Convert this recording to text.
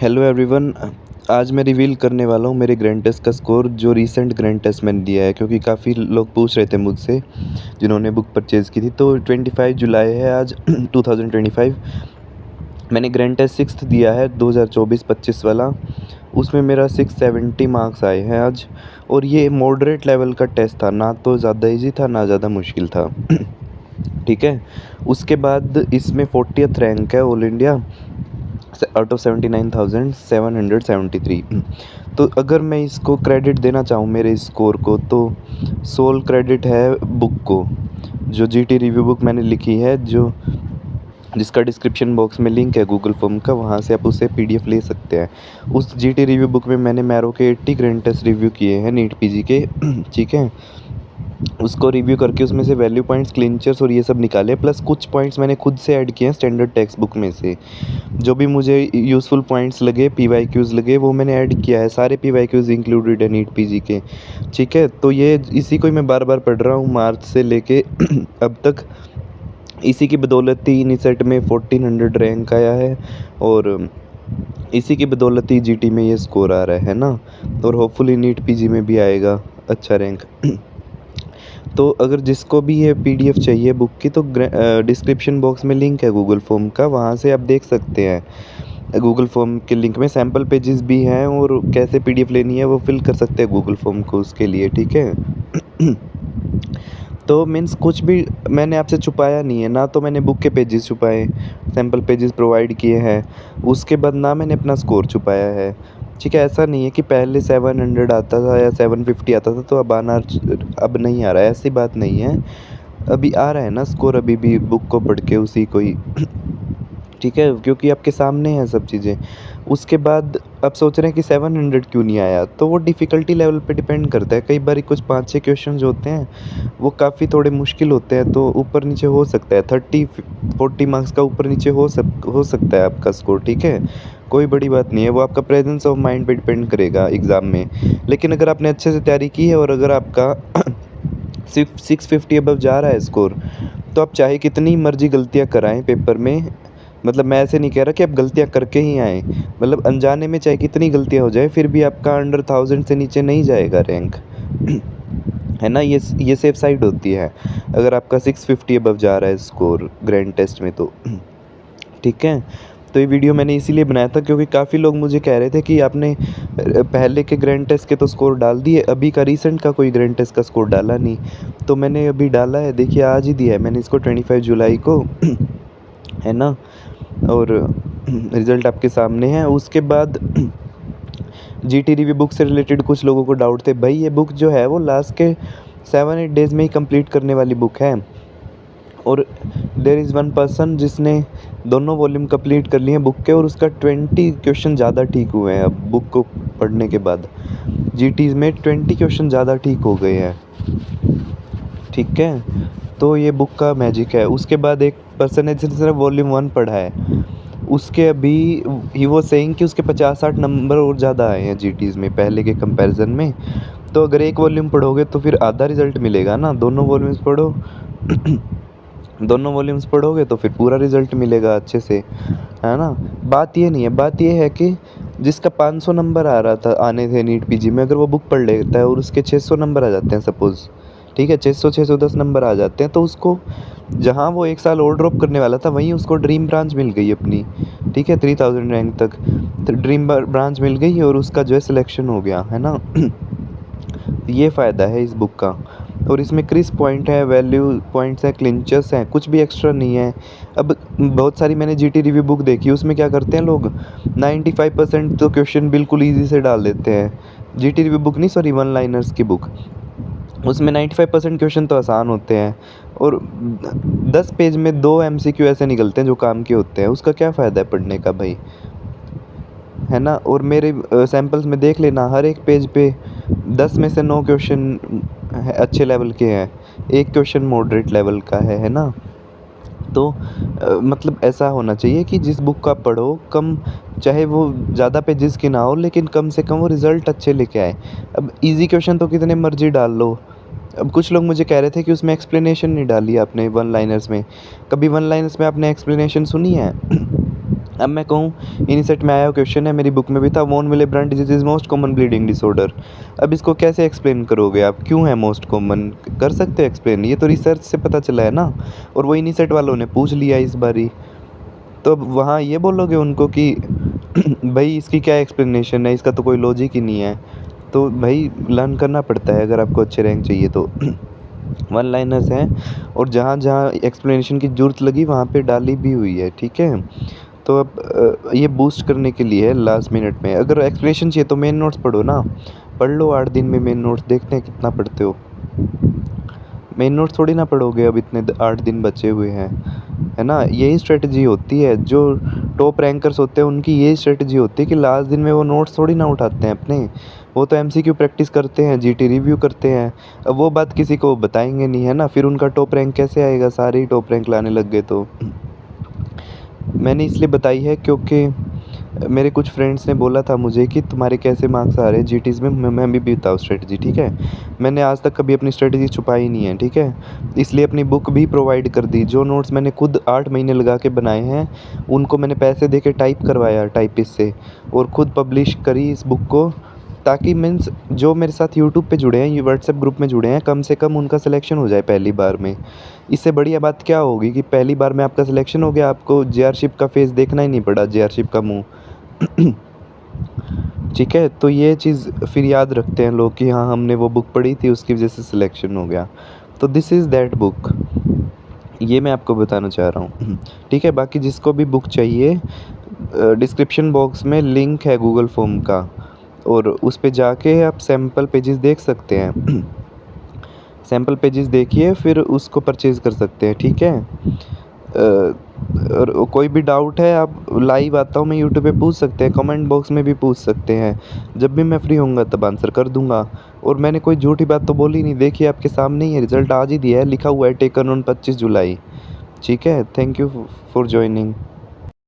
Hello everyone. आज मैं reveal करने वाला हूँ मेरे ग्रैंड टेस्ट का स्कोर जो रीसेंट ग्रैंड टेस्ट मैंने दिया है, क्योंकि काफ़ी लोग पूछ रहे थे मुझसे जिन्होंने बुक परचेज़ की थी। तो 25 जुलाई है आज 2025। मैंने ग्रैंड टेस्ट सिक्स्थ दिया है 2024-25 वाला। उसमें मेरा 670 मार्क्स आए हैं आज। और ये मॉडरेट लेवल का टेस्ट था, ना तो ज़्यादा इजी था ना ज़्यादा मुश्किल था। ठीक है। उसके बाद इसमें 40th रैंक है ऑल इंडिया आउट ऑफ 79,773। तो अगर मैं इसको क्रेडिट देना चाहूँ मेरे स्कोर को, तो सोल क्रेडिट है बुक को, जो जीटी रिव्यू बुक मैंने लिखी है, जो जिसका डिस्क्रिप्शन बॉक्स में लिंक है गूगल फॉर्म का, वहाँ से आप उसे पीडीएफ ले सकते हैं। उस जीटी रिव्यू बुक में मैंने मैरो के 80 ग्रैंड टेस्ट रिव्यू किए हैं नीट पीजी के। ठीक है। उसको रिव्यू करके उसमें से वैल्यू पॉइंट्स, क्लिंचर्स और ये सब निकाले, प्लस कुछ पॉइंट्स मैंने खुद से ऐड किए हैं स्टैंडर्ड टेक्स्ट बुक में से। जो भी मुझे यूज़फुल पॉइंट्स लगे, पीवाईक्यूज़ लगे, वो मैंने ऐड किया है। सारे पीवाईक्यूज़ इंक्लूडेड है नीट पीजी के। ठीक है। तो ये इसी को ही मैं बार बार पढ़ रहा हूँ मार्च से लेके अब तक। इसी की बदौलत ही इन सेट में 1400 रैंक आया है, और इसी की बदौलत ही जीटी में ये स्कोर आ रहा है ना। और होपफुली नीट पीजी में भी आएगा अच्छा रैंक। तो अगर जिसको भी ये पीडीएफ चाहिए बुक की, तो डिस्क्रिप्शन बॉक्स में लिंक है गूगल फॉर्म का, वहाँ से आप देख सकते हैं। गूगल फॉर्म के लिंक में सैम्पल पेजेस भी हैं, और कैसे पीडीएफ लेनी है वो फिल कर सकते हैं गूगल फॉर्म को उसके लिए। ठीक है। तो मीन्स कुछ भी मैंने आपसे छुपाया नहीं है ना, तो मैंने बुक के पेजेस छुपाए, सैम्पल पेजेस प्रोवाइड किए हैं। उसके बाद ना मैंने अपना स्कोर छुपाया है। ठीक है। ऐसा नहीं है कि पहले 700 आता था या 750 आता था तो अब नहीं आ रहा है, ऐसी बात नहीं है। अभी आ रहा है ना स्कोर, अभी भी बुक को पढ़ के उसी को ही। ठीक है, क्योंकि आपके सामने हैं सब चीज़ें। उसके बाद आप सोच रहे हैं कि 700 क्यों नहीं आया, तो वो डिफ़िकल्टी लेवल पे डिपेंड करता है। कई बार कुछ 5-6 क्वेश्चन जो होते हैं वो काफ़ी थोड़े मुश्किल होते हैं, तो ऊपर नीचे हो सकता है। 30-40 मार्क्स का ऊपर नीचे हो सकता है आपका स्कोर। ठीक है। कोई बड़ी बात नहीं है, वो आपका प्रेजेंस ऑफ माइंड पे डिपेंड करेगा एग्ज़ाम में। लेकिन अगर आपने अच्छे से तैयारी की है और अगर आपका सिर्फ 650 अबव जा रहा है स्कोर, तो आप चाहे कितनी मर्जी गलतियाँ कराएं पेपर में। मतलब मैं ऐसे नहीं कह रहा कि आप गलतियाँ करके ही आएँ, मतलब अनजाने में चाहे कितनी गलतियाँ हो जाए, फिर भी आपका अंडर 1000 से नीचे नहीं जाएगा रैंक। है ना। ये सेफ साइड होती है अगर आपका 650 अबव जा रहा है स्कोर ग्रैंड टेस्ट में तो। ठीक है। तो ये वीडियो मैंने इसीलिए बनाया था क्योंकि काफ़ी लोग मुझे कह रहे थे कि आपने पहले के ग्रैंड टेस्ट के तो स्कोर डाल दिए, अभी का रीसेंट का कोई ग्रैंड टेस्ट का स्कोर डाला नहीं। तो मैंने अभी डाला है, देखिए आज ही दिया है मैंने इसको 25 जुलाई को। है ना। और रिज़ल्ट आपके सामने है। उसके बाद जीटी रिव्यू बुक से रिलेटेड कुछ लोगों को डाउट थे। भाई ये बुक जो है वो लास्ट के 7-8 डेज़ में ही कंप्लीट करने वाली बुक है, और देयर इज़ वन पर्सन जिसने दोनों वॉल्यूम कंप्लीट कर लिए हैं बुक के, और उसका 20 क्वेश्चन ज़्यादा ठीक हुए हैं अब बुक को पढ़ने के बाद। जीटीज़ में 20 क्वेश्चन ज़्यादा ठीक हो गए हैं। ठीक है। तो ये बुक का मैजिक है। उसके बाद एक पर्सन है जिसने सिर्फ वॉल्यूम 1 पढ़ा है, उसके अभी ही वो सेइंग कि उसके 50-60 नंबर और ज़्यादा आए हैं जीटीज़ में पहले के कंपैरिजन में। तो अगर एक वॉल्यूम पढ़ोगे तो फिर आधा रिज़ल्ट मिलेगा ना, दोनों वॉल्यूम्स पढ़ो। दोनों वॉल्यूम्स पढ़ोगे तो फिर पूरा रिज़ल्ट मिलेगा अच्छे से। है ना। बात ये नहीं है, बात ये है कि जिसका 500 नंबर आ रहा था, आने थे नीट पीजी में, अगर वो बुक पढ़ लेता है और उसके 600 नंबर आ जाते हैं सपोज़, ठीक है, 600-610 नंबर आ जाते हैं, तो उसको जहाँ वो एक साल और ड्रॉप करने वाला था वहीं उसको ड्रीम ब्रांच मिल गई अपनी। ठीक है। 3000 रैंक तक तो ड्रीम ब्रांच मिल गई, और उसका जो है सिलेक्शन हो गया। है ना। ये फ़ायदा है इस बुक का। और इसमें क्रिस्प पॉइंट है, वैल्यू पॉइंट्स हैं, क्लिंचर्स हैं, कुछ भी एक्स्ट्रा नहीं है। अब बहुत सारी मैंने जीटी रिव्यू बुक देखी, उसमें क्या करते हैं लोग, 95% तो क्वेश्चन बिल्कुल ईजी से डाल देते हैं। जीटी रिव्यू बुक नहीं, सॉरी, वन लाइनर्स की बुक, उसमें 95% क्वेश्चन तो आसान होते हैं, और 10 पेज में 2 एमसीक्यू ऐसे निकलते हैं जो काम के होते हैं। उसका क्या फ़ायदा है पढ़ने का भाई। है ना। और मेरे सैम्पल्स में देख लेना, हर एक पेज पे 10 में से 9 क्वेश्चन अच्छे लेवल के हैं, एक क्वेश्चन मॉडरेट लेवल का है ना। तो मतलब ऐसा होना चाहिए कि जिस बुक का आप पढ़ो, कम चाहे वो ज़्यादा पेजेस की ना हो, लेकिन कम से कम वो रिज़ल्ट अच्छे लेके आए। अब इजी क्वेश्चन तो कितने मर्जी डाल लो। अब कुछ लोग मुझे कह रहे थे कि उसमें एक्सप्लेनेशन नहीं डाली आपने वन लाइनर्स में। कभी वन लाइनर्स में आपने एक्सप्लेनेशन सुनी है? अब मैं कहूँ इनसेट में आया क्वेश्चन है, मेरी बुक में भी था, von Willebrand disease is most common bleeding disorder. अब इसको कैसे एक्सप्लेन करोगे आप, क्यों है मोस्ट कॉमन, कर सकते हो एक्सप्लेन? ये तो रिसर्च से पता चला है ना, और वो इनसेट वालों ने पूछ लिया इस बारी। तो अब वहाँ ये बोलोगे उनको कि भाई इसकी क्या एक्सप्लेनेशन है, इसका तो कोई लॉजिक ही नहीं है। तो भाई लर्न करना पड़ता है अगर आपको अच्छे रैंक चाहिए तो। वन लाइनर्स हैं, और जहाँ जहाँ एक्सप्लेनेशन की ज़रूरत लगी वहाँ पे डाली भी हुई है, ठीक है। तो अब ये बूस्ट करने के लिए है लास्ट मिनट में। अगर एक्सप्लेनेशन चाहिए तो मेन नोट्स पढ़ो ना, पढ़ लो 8 दिन में मेन नोट्स, देखते हैं कितना पढ़ते हो। मेन नोट्स थोड़ी ना पढ़ोगे, अब इतने 8 दिन बचे हुए हैं, है ना। यही स्ट्रेटजी होती है, जो टॉप रैंकर्स होते हैं उनकी यही स्ट्रेटजी होती है कि लास्ट दिन में वो नोट्स थोड़ी ना उठाते हैं अपने, वो तो एमसीक्यू प्रैक्टिस करते हैं, जीटी रिव्यू करते हैं। अब वो बात किसी को बताएंगे नहीं, है ना, फिर उनका टॉप रैंक कैसे आएगा, सारे ही टॉप रैंक लाने लग गए। तो मैंने इसलिए बताई है क्योंकि मेरे कुछ फ्रेंड्स ने बोला था मुझे कि तुम्हारे कैसे मार्क्स आ रहे हैं जीटीज़ में, मैं भी बताऊँ स्ट्रेटजी, ठीक है। मैंने आज तक कभी अपनी स्ट्रेटजी छुपाई नहीं है, ठीक है। इसलिए अपनी बुक भी प्रोवाइड कर दी, जो नोट्स मैंने खुद 8 महीने लगा के बनाए हैं उनको मैंने पैसे दे के टाइप करवाया टाइपिस्ट से, और ख़ुद पब्लिश करी इस बुक को, ताकि मीन्स जो मेरे साथ यूट्यूब पे जुड़े हैं, ये व्हाट्सएप ग्रुप में जुड़े हैं, कम से कम उनका सिलेक्शन हो जाए पहली बार में। इससे बढ़िया बात क्या होगी कि पहली बार में आपका सिलेक्शन हो गया, आपको जेआरशिप का फेस देखना ही नहीं पड़ा, जेआरशिप का मुँह। ठीक है, तो ये चीज़ फिर याद रखते हैं लोग कि हाँ हमने वो बुक पढ़ी थी उसकी वजह से सिलेक्शन हो गया। तो दिस इज़ दैट बुक, ये मैं आपको बताना चाह रहा हूँ। ठीक है, बाकी जिसको भी बुक चाहिए डिस्क्रिप्शन बॉक्स में लिंक है गूगल फॉर्म का, और उस पे जाके आप सैम्पल पेजेस देख सकते हैं। सैम्पल पेजेस देखिए फिर उसको परचेज़ कर सकते हैं, ठीक है। और कोई भी डाउट है आप लाइव आता हूँ मैं यूट्यूब पे पूछ सकते हैं, कमेंट बॉक्स में भी पूछ सकते हैं, जब भी मैं फ्री होऊंगा तब आंसर कर दूंगा। और मैंने कोई झूठी बात तो बोली नहीं, देखिए आपके सामने ही है, रिजल्ट आज ही दिया है, लिखा हुआ है टेकन ऑन 25 जुलाई। ठीक है, थैंक यू फॉर ज्वाइनिंग।